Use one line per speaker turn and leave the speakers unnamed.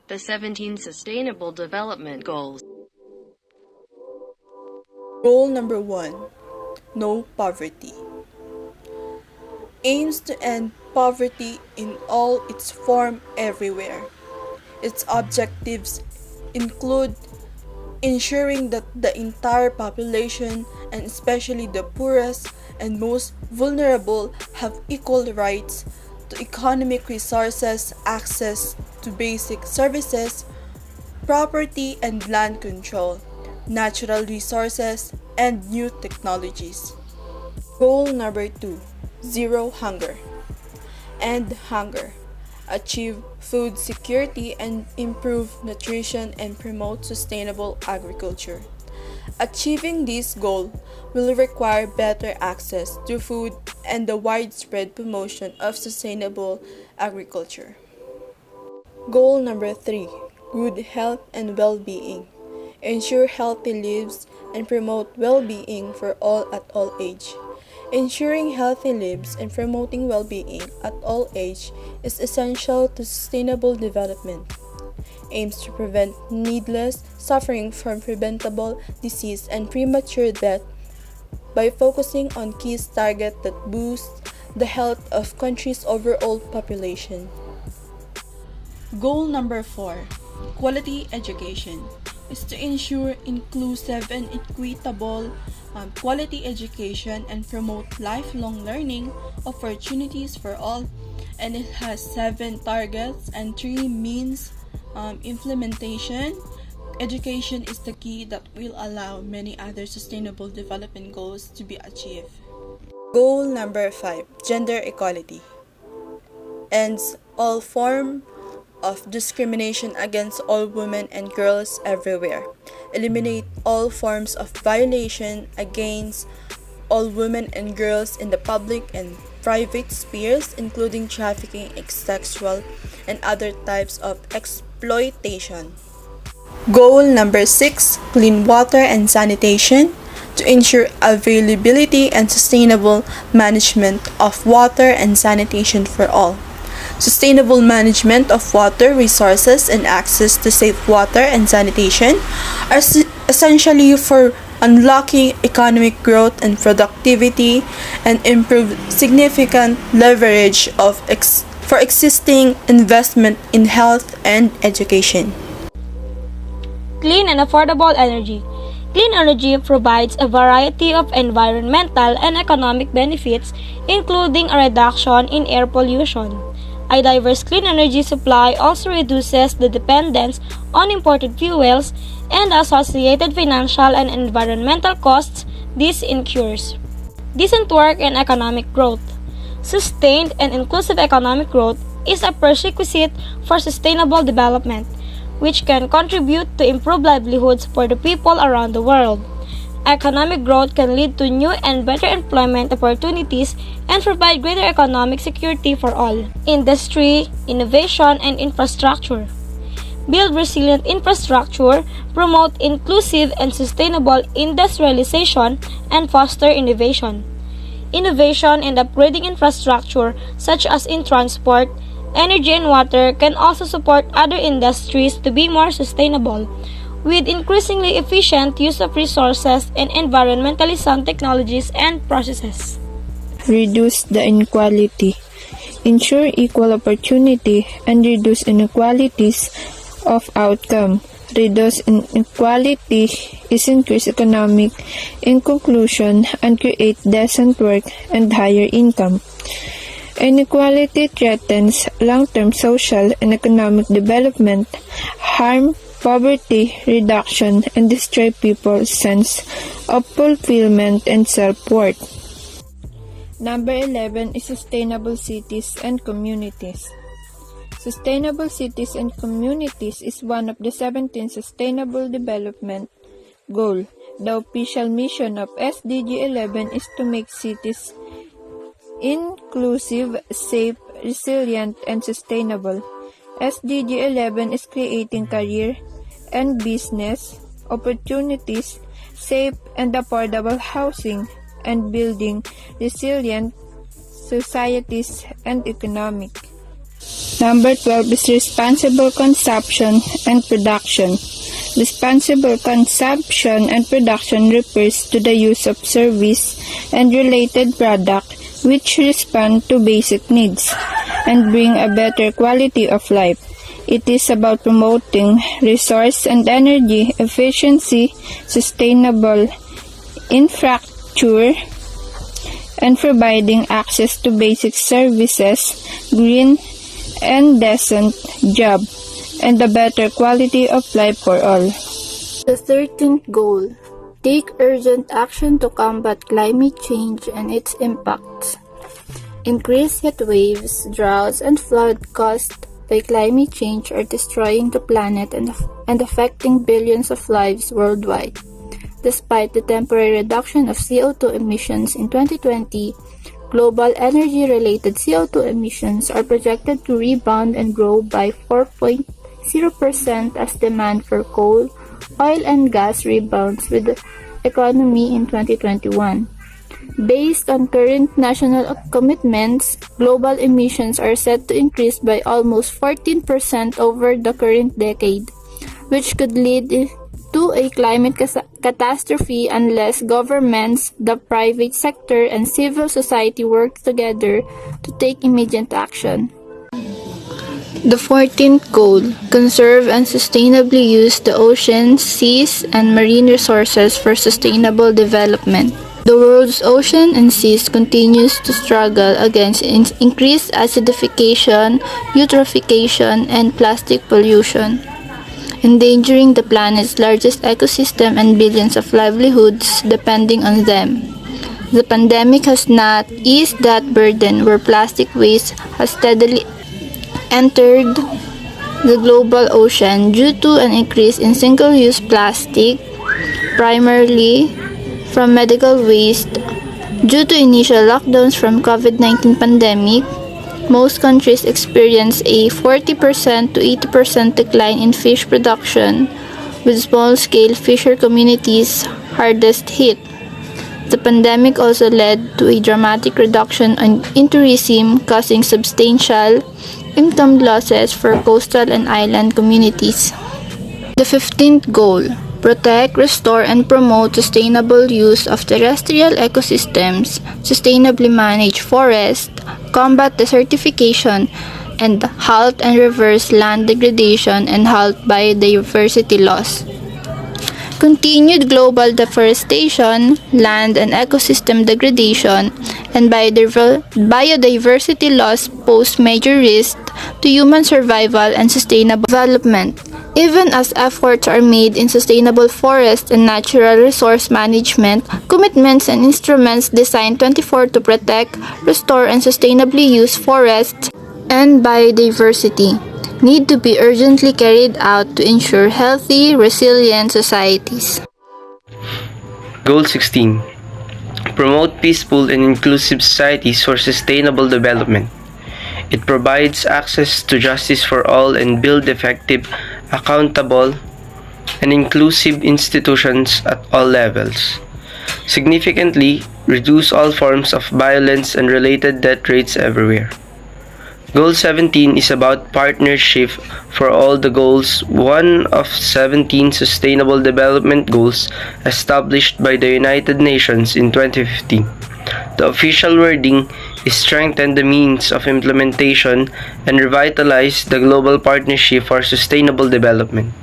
The 17 Sustainable Development Goals.
Goal number 1. No poverty. Aims to end poverty in all its form everywhere. Its objectives include ensuring that the entire population, and especially the poorest and most vulnerable, have equal rights to economic resources, access to basic services, property and land control, natural resources, and new technologies. Goal number 2. Zero hunger. End hunger. Achieve food security and improve nutrition and promote sustainable agriculture. Achieving this goal will require better access to food and the widespread promotion of sustainable agriculture. Goal number 3. Good health and well-being. Ensure healthy lives and promote well-being for all at all age. Ensuring healthy lives and promoting well-being at all age is essential to sustainable development. Aims to prevent needless suffering from preventable disease and premature death by focusing on key targets that boost the health of country's overall population. Goal number 4. Quality education is to ensure inclusive and equitable quality education and promote lifelong learning opportunities for all, and it has 7 targets and 3 means implementation. Education is the key that will allow many other sustainable development goals to be achieved. Goal number 5. Gender equality ends all form of discrimination against all women and girls everywhere. Eliminate all forms of violation against all women and girls in the public and private spheres, including trafficking, sexual, and other types of exploitation. Goal number 6. Clean water and sanitation to ensure availability and sustainable management of water and sanitation for all. Sustainable management of water resources and access to safe water and sanitation are essentially for unlocking economic growth and productivity and improve significant leverage for existing investment in health and education.
Clean and affordable energy. Clean energy provides a variety of environmental and economic benefits, including a reduction in air pollution. A diverse clean energy supply also reduces the dependence on imported fuels and the associated financial and environmental costs this incurs. Decent work and economic growth. Sustained and inclusive economic growth is a prerequisite for sustainable development, which can contribute to improved livelihoods for the people around the world. Economic growth can lead to new and better employment opportunities and provide greater economic security for all. Industry, innovation, and infrastructure. Build resilient infrastructure, promote inclusive and sustainable industrialization, and foster innovation. Innovation and upgrading infrastructure, such as in transport, energy, and water, can also support other industries to be more sustainable, with increasingly efficient use of resources and environmentally sound technologies and processes.
Reduce the inequality. Ensure equal opportunity and reduce inequalities of outcome. Reduce inequality is increase economic inclusion and create decent work and higher income. Inequality threatens long-term social and economic development, harm poverty reduction, and destroy people's sense of fulfillment and self-worth. Number 11 is sustainable cities and communities. Sustainable cities and communities is one of the 17 Sustainable Development Goals. The official mission of SDG 11 is to make cities inclusive, safe, resilient, and sustainable. SDG 11 is creating career and business opportunities, safe and affordable housing, and building resilient societies and economic, Number 12 is responsible consumption and production. Responsible consumption and production refers to the use of service and related product which respond to basic needs and bring a better quality of life. It is about promoting resource and energy efficiency, sustainable infrastructure, and providing access to basic services, green and decent job, and a better quality of life for all.
The 13th goal: take urgent action to combat climate change and its impacts. Increased heat waves, droughts, and flood caused by climate change are destroying the planet and affecting billions of lives worldwide. Despite the temporary reduction of CO2 emissions in 2020, global energy-related CO2 emissions are projected to rebound and grow by 4.0% as demand for coal, oil, and gas rebounds with the economy in 2021. Based on current national commitments, global emissions are set to increase by almost 14% over the current decade, which could lead to a climate catastrophe unless governments, the private sector, and civil society work together to take immediate action. The 14th goal: conserve and sustainably use the oceans, seas, and marine resources for sustainable development. The world's ocean and seas continues to struggle against increased acidification, eutrophication, and plastic pollution, endangering the planet's largest ecosystem and billions of livelihoods depending on them. The pandemic has not eased that burden, where plastic waste has steadily entered the global ocean due to an increase in single-use plastic, primarily from medical waste. Due to initial lockdowns from COVID-19 pandemic, most countries experience a 40% to 80% decline in fish production, with small-scale fisher communities hardest hit. The pandemic also led to a dramatic reduction in tourism, causing substantial income losses for coastal and island communities. The 15th goal: protect, restore, and promote sustainable use of terrestrial ecosystems, sustainably manage forests, combat desertification, and halt and reverse land degradation and halt biodiversity loss. Continued global deforestation, land and ecosystem degradation, and biodiversity loss pose major risks to human survival and sustainable development. Even as efforts are made in sustainable forest and natural resource management, commitments and instruments designed 24 to protect, restore, and sustainably use forests and biodiversity need to be urgently carried out to ensure healthy, resilient societies.
Goal 16. Promote peaceful and inclusive societies for sustainable development. It provides access to justice for all and build effective, accountable, and inclusive institutions at all levels. Significantly, reduce all forms of violence and related death rates everywhere. Goal 17 is about partnership for all the goals, one of 17 Sustainable Development Goals established by the United Nations in 2015. The official wording is strengthen the means of implementation and revitalize the global partnership for sustainable development.